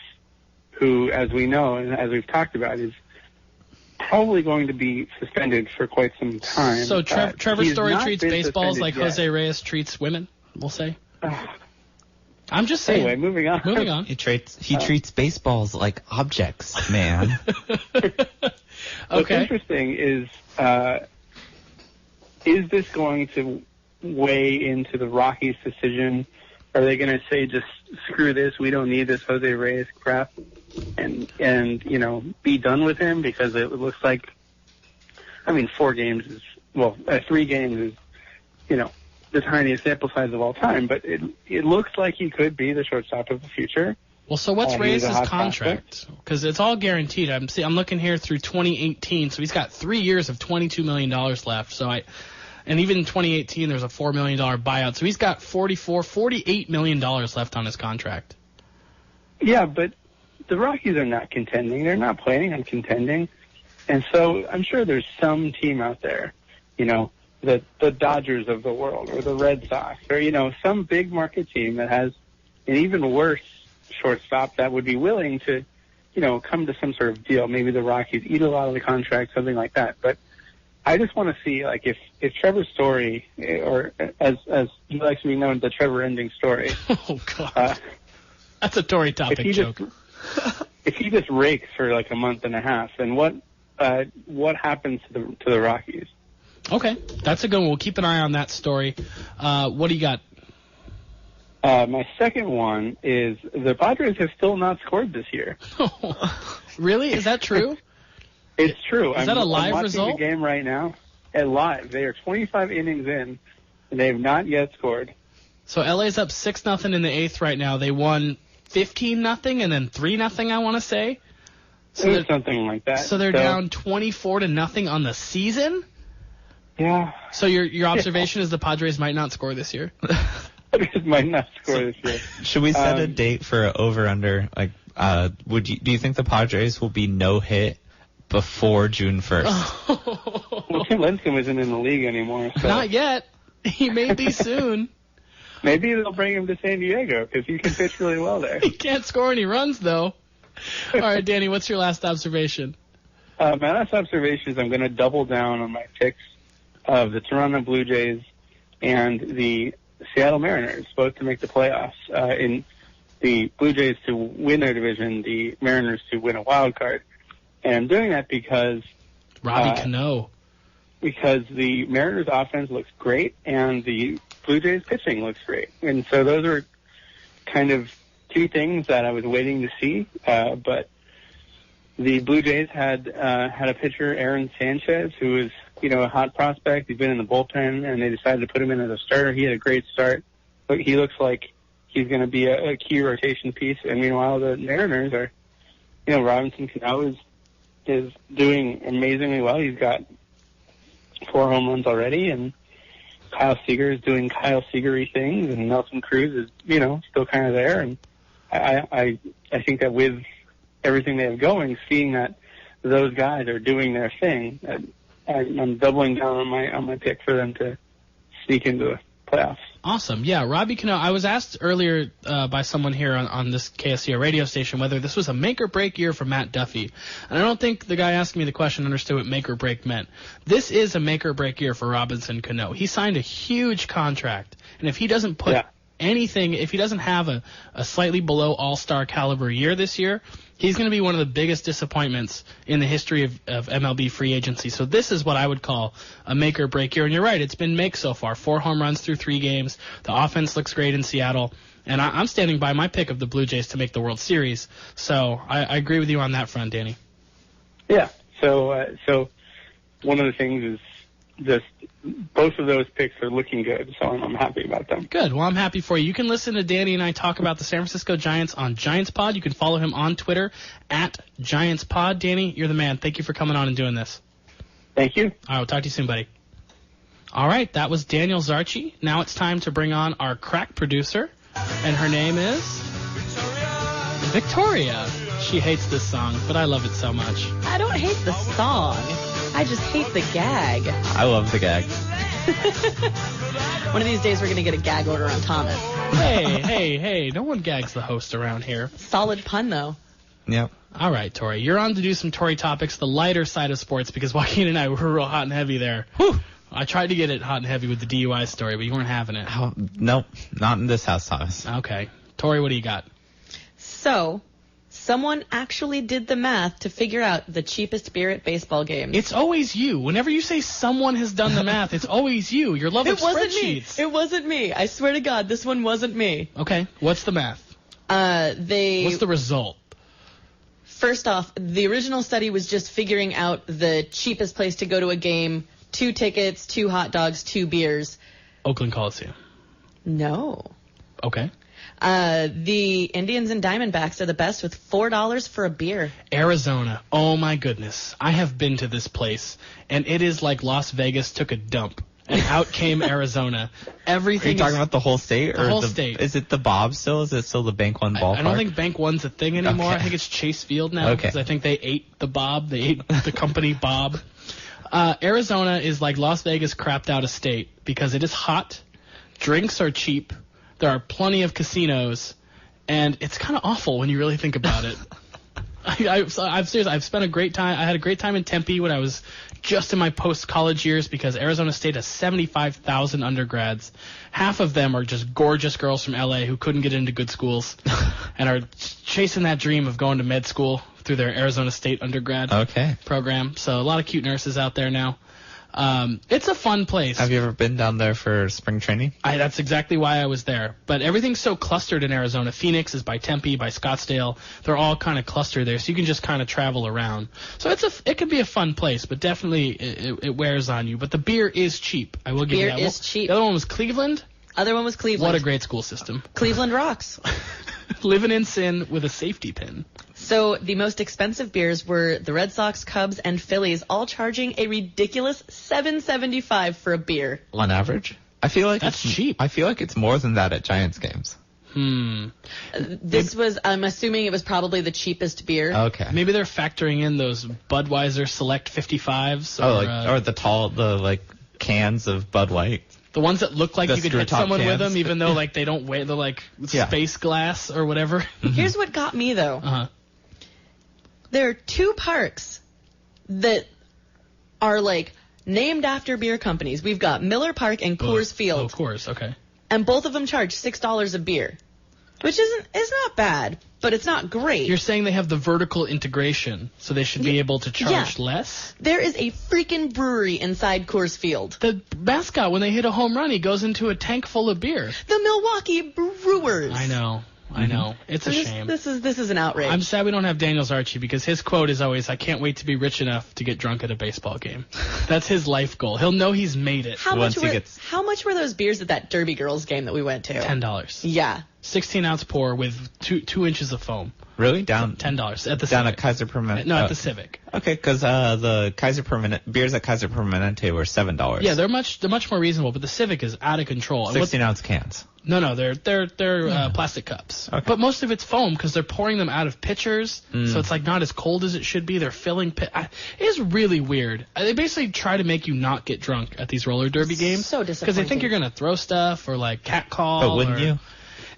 who, as we know and as we've talked about, is probably going to be suspended for quite some time. So Trevor Story treats baseballs like Jose Reyes treats women, we'll say? I'm just saying. Anyway, moving on. He treats baseballs like objects, man. What's interesting is this going to weigh into the Rockies' decision? Are they going to say, just screw this, we don't need this Jose Reyes crap, and be done with him? Because it looks like, 4 games is, 3 games is, the tiniest sample size of all time, but it looks like he could be the shortstop of the future. Well, so what's Reyes' contract? Because it's all guaranteed. I'm looking here through 2018, so he's got 3 years of $22 million left. And even in 2018, there's a $4 million buyout. So he's got $48 million left on his contract. Yeah, but the Rockies are not contending. They're not planning on contending. And so I'm sure there's some team out there, the Dodgers of the world or the Red Sox or, some big market team that has an even worse shortstop that would be willing to, come to some sort of deal. Maybe the Rockies eat a lot of the contract, something like that. But I just want to see, if Trevor Story, or as he likes to be known, the Trevor ending story. Oh, God. That's a Tory topic joke. If he just rakes for a month and a half, then what happens to the Rockies? Okay, that's a good one. We'll keep an eye on that story. What do you got? My second one is the Padres have still not scored this year. Really? Is that true? It's true. Is that a live I'm watching result? The game right now. Live. They are 25 innings in, and they have not yet scored. So LA's up 6-0 in the 8th right now. They won 15-0 and then 3-0, I want to say. It was something like that. So they're down 24-0 on the season? Yeah. So your observation is the Padres might not score this year? Padres might not score this year. Should we set a date for an over-under? Like, do you think the Padres will be no-hit before June 1st? Well, Tim Lincecum isn't in the league anymore. So. Not yet. He may be soon. Maybe they'll bring him to San Diego because he can pitch really well there. He can't score any runs, though. All right, Danny, what's your last observation? My last observation is I'm going to double down on my picks of the Toronto Blue Jays and the Seattle Mariners, both to make the playoffs. In the Blue Jays to win their division, the Mariners to win a wild card. And I'm doing that because Robbie Cano. Because the Mariners offense looks great and the Blue Jays pitching looks great. And so those are kind of two things that I was waiting to see. But the Blue Jays had a pitcher, Aaron Sanchez, who was, a hot prospect. He's been in the bullpen, and they decided to put him in as a starter. He had a great start. But he looks like he's going to be a key rotation piece. And meanwhile, the Mariners are, Robinson Cano is doing amazingly well. He's got 4 home runs already, and Kyle Seager is doing Kyle Seager-y things, and Nelson Cruz is, still kind of there. And I think that with everything they have going, seeing that those guys are doing their thing, I'm doubling down on my pick for them to sneak into the playoffs. Awesome. Yeah, Robbie Cano. I was asked earlier by someone here on this KSCO radio station whether this was a make or break year for Matt Duffy. And I don't think the guy asking me the question understood what make or break meant. This is a make or break year for Robinson Cano. He signed a huge contract. And if he doesn't put anything, if he doesn't have a slightly below all-star caliber year this year, he's going to be one of the biggest disappointments in the history of MLB free agency. So this is what I would call a make or break year. And you're right, it's been make so far. 4 home runs through 3 games. The offense looks great in Seattle. And I'm standing by my pick of the Blue Jays to make the World Series. So I agree with you on that front, Danny. Yeah. So one of the things is just both of those picks are looking good, so I'm happy about them. Good. Well, I'm happy for you. You can listen to Danny and I talk about the San Francisco Giants on Giants Pod. You can follow him on Twitter at Giants Pod. Danny, you're the man. Thank you for coming on and doing this. Thank you. All right, we'll talk to you soon, buddy. All right, that was Daniel Zarchi. Now it's time to bring on our crack producer, and her name is Victoria. She hates this song, but I love it so much. I don't hate the song. I just hate the gag. I love the gag. One of these days we're going to get a gag order on Thomas. Hey, no one gags the host around here. Solid pun, though. Yep. All right, Tory. You're on to do some Tory topics, the lighter side of sports, because Joaquin and I were real hot and heavy there. Whew. I tried to get it hot and heavy with the DUI story, but you weren't having it. Oh, nope, not in this house, Thomas. Okay. Tory, what do you got? So, someone actually did the math to figure out the cheapest beer at baseball games. It's always you. Whenever you say someone has done the math, it's always you. Your love of spreadsheets. It wasn't me. I swear to God, this one wasn't me. Okay. What's the math? What's the result? First off, the original study was just figuring out the cheapest place to go to a game. 2 tickets, 2 hot dogs, 2 beers. Oakland Coliseum. No. Okay. The Indians and Diamondbacks are the best with $4 for a beer. Arizona. Oh my goodness. I have been to this place, and it is like Las Vegas took a dump, and out came Arizona. Everything. Are you talking about the whole state? The whole state. Is it the Bob still? Is it still the Bank One ballpark? I don't think Bank One's a thing anymore. Okay. I think it's Chase Field now. Okay. Because I think they ate the Bob. They ate the company Bob. Arizona is like Las Vegas crapped out a state because it is hot, drinks are cheap, there are plenty of casinos, and it's kind of awful when you really think about it. I've spent a great time. I had a great time in Tempe when I was just in my post-college years because Arizona State has 75,000 undergrads. Half of them are just gorgeous girls from L.A. who couldn't get into good schools and are chasing that dream of going to med school through their Arizona State undergrad program. So a lot of cute nurses out there now. It's a fun place. Have you ever been down there for spring training? That's exactly why I was there. But everything's so clustered in Arizona. Phoenix is by Tempe, by Scottsdale. They're all kind of clustered there, so you can just kind of travel around. So it can be a fun place, but definitely it wears on you. But the beer is cheap. I will give you that. Beer is cheap. The other one was Cleveland. Other one was Cleveland. What a great school system. Cleveland rocks. Living in sin with a safety pin. So the most expensive beers were the Red Sox, Cubs, and Phillies, all charging a ridiculous $7.75 for a beer. On average? I feel like That's it's cheap. I feel like it's more than that at Giants games. This was, I'm assuming it was probably the cheapest beer. Okay. Maybe they're factoring in those Budweiser Select 55s. Or, or the cans of Bud White. the ones that look like the you could hit screw-top someone with cans. them, even though like they don't weigh. They're like space glass or whatever. Here's what got me, though. Uh-huh. There are two parks that are like named after beer companies. We've got Miller Park and Coors Field. Oh, Coors. Okay. And both of them charge $6 a beer, which is not bad, but it's not great. You're saying they have the vertical integration, so they should be able to charge less? There is a freaking brewery inside Coors Field. The mascot, when they hit a home run, he goes into a tank full of beer. The Milwaukee Brewers. I know. It's a shame. This is an outrage. I'm sad we don't have Daniel Zarchi because his quote is always, "I can't wait to be rich enough to get drunk at a baseball game." That's his life goal. He'll know he's made it. How much were those beers at that Derby Girls game that we went to? $10. Yeah. 16-ounce pour with two inches of foam. Really? Down $10 at the down Civic. at Kaiser Permanente. No, at the Civic. Okay, because the Kaiser Permanente beers at Kaiser Permanente were $7. Yeah, they're much more reasonable, but the Civic is out of control. And 16-ounce cans. No, they're plastic cups. Okay. But most of it's foam because they're pouring them out of pitchers, so it's like not as cold as it should be. They're filling it is really weird. They basically try to make you not get drunk at these roller derby games. So because they think disappointing. you're gonna throw stuff or like catcall. But wouldn't you?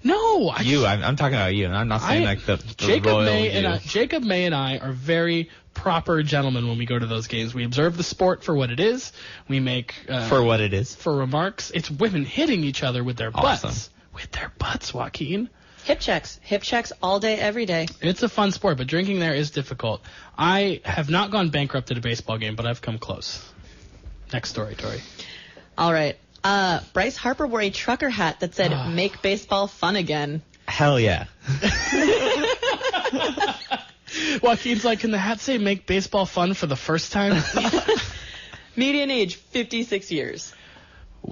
No, I'm talking about you. I'm not saying like the Jacob royal May you. Jacob May and I are very proper gentlemen when we go to those games. We observe the sport for what it is. We make For what it is. for remarks. It's women hitting each other with their butts. Awesome. With their butts, Joaquin. Hip checks all day, every day. It's a fun sport, but drinking there is difficult. I have not gone bankrupt at a baseball game, but I've come close. Next story, Tory. All right. Bryce Harper wore a trucker hat that said, "Make baseball fun again." Hell yeah. Joaquin's like, can the hat say "Make baseball fun" for the first time? Median age, 56 years.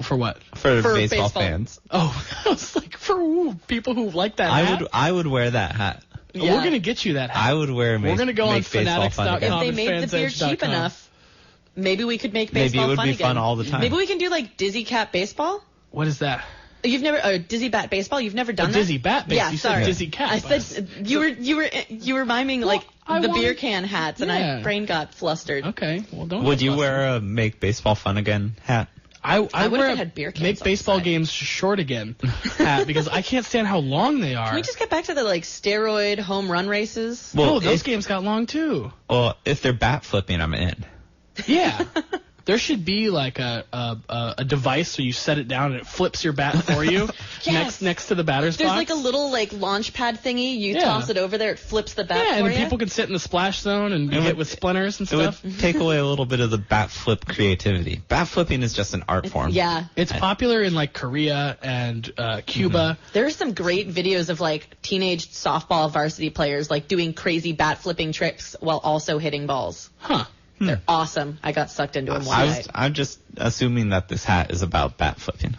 For what? For baseball baseball. fans. Oh, I was like, for people who like that hat? I would wear that hat. Yeah. We're going to get you that hat. I would wear We're going to go on make baseball fun fanatics.com. again. If they made the beer FansEdge.com. cheap enough, maybe we could make Maybe baseball it would fun be again. fun all the time. Maybe we can do like Dizzy Cat baseball. What is that? You've never Dizzy Bat baseball. You've never done that. Dizzy Bat baseball. Yeah, You sorry. said Dizzy Cat. I said you were miming like I the wanted- beer can hats, and Yeah. my brain got flustered. Okay, well, don't. Would get you flustered. wear a make baseball fun again hat? I What if wear it a had beer cans make on baseball the side? games short again hat because I can't stand how long they are. Can we just get back to the like steroid home run races? Oh, those if, games got long too. well, if they're bat flipping, I'm in. Yeah. There should be like a device so you set it down and it flips your bat for you Yes. next to the batter's There's box. like a little like launch pad thingy. You Yeah. toss it over there, it flips the bat yeah, for and you. people can sit in the splash zone and be It hit would- with splinters and It would stuff. take away a little bit of the bat flip creativity. Bat flipping is just an art form. Yeah. It's popular in like Korea and Cuba. There are some great videos of like teenage softball varsity players like doing crazy bat flipping tricks while also hitting balls. Huh. They're awesome. I got sucked into them one night. I'm just assuming that this hat is about bat flipping.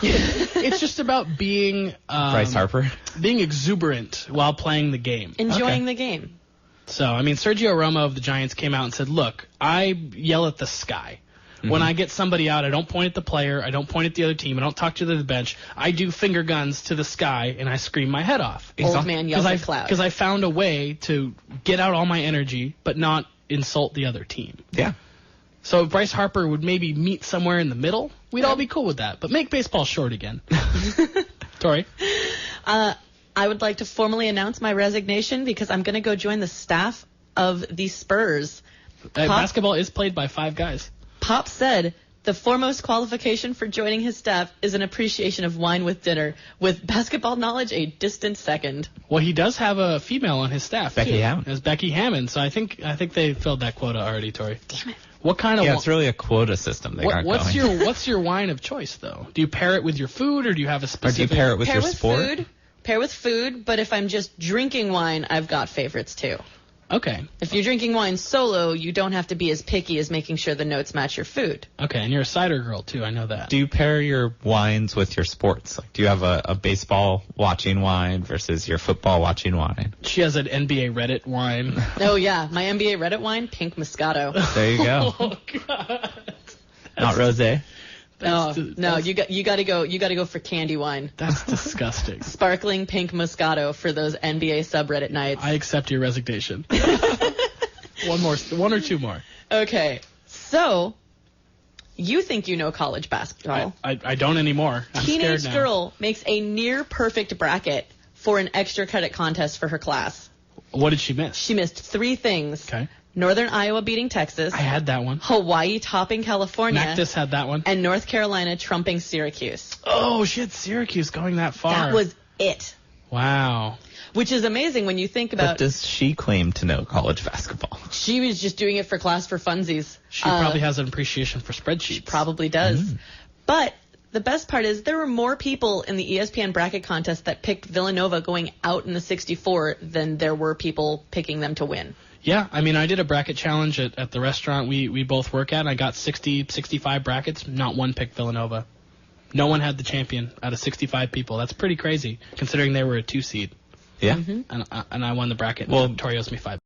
It's just about being Bryce Harper. being exuberant while playing the game. Enjoying the game. So, I mean, Sergio Romo of the Giants came out and said, look, I yell at the sky. When I get somebody out, I don't point at the player. I don't point at the other team. I don't talk to the bench. I do finger guns to the sky, and I scream my head off. Old man yells at cloud. Because I found a way to get out all my energy, but not insult the other team. Yeah. So if Bryce Harper would maybe meet somewhere in the middle, we'd all be cool with that. But make baseball short again. Tory? I would like to formally announce my resignation because I'm going to go join the staff of the Spurs. Basketball is played by 5 guys. Pop said the foremost qualification for joining his staff is an appreciation of wine with dinner, with basketball knowledge a distant second. Well, he does have a female on his staff. Becky too. Hammond. As Becky Hammond. So I think they filled that quota already, Tory. Damn it. What kind of Yeah, it's really a quota system they got what's going. what's your wine of choice though? Do you pair it with your food or do you have a Or do specific you pair it with Pair your with sport? food. Pair with food, but if I'm just drinking wine, I've got favorites too. Okay. If you're drinking wine solo, you don't have to be as picky as making sure the notes match your food. Okay, and you're a cider girl, too. I know that. Do you pair your wines with your sports? Like, do you have a baseball watching wine versus your football watching wine? She has an NBA Reddit wine. Oh, yeah. My NBA Reddit wine, pink Moscato. There you go. Oh, God. Not rosé. No, you got to go for candy wine. That's disgusting. Sparkling pink Moscato for those NBA subreddit nights. I accept your resignation. One or two more. Okay, so you think you know college basketball. I don't anymore. I'm Teenage scared now. girl makes a near perfect bracket for an extra credit contest for her class. What did she miss? She missed 3 things. Okay. Northern Iowa beating Texas. I had that one. Hawaii topping California. Mactus had that one. And North Carolina trumping Syracuse. Oh, she had Syracuse going that far. That was it. Wow. Which is amazing when you think But about. does she claim to know college basketball? She was just doing it for class for funsies. She probably has an appreciation for spreadsheets. She probably does. But the best part is there were more people in the ESPN bracket contest that picked Villanova going out in the 64 than there were people picking them to win. Yeah, I mean, I did a bracket challenge at the restaurant we both work at, and I got 65 brackets. Not one picked Villanova. No one had the champion out of 65 people. That's pretty crazy, considering they were a 2 seed. Yeah. And I won the bracket. Well, Tory owes me $5.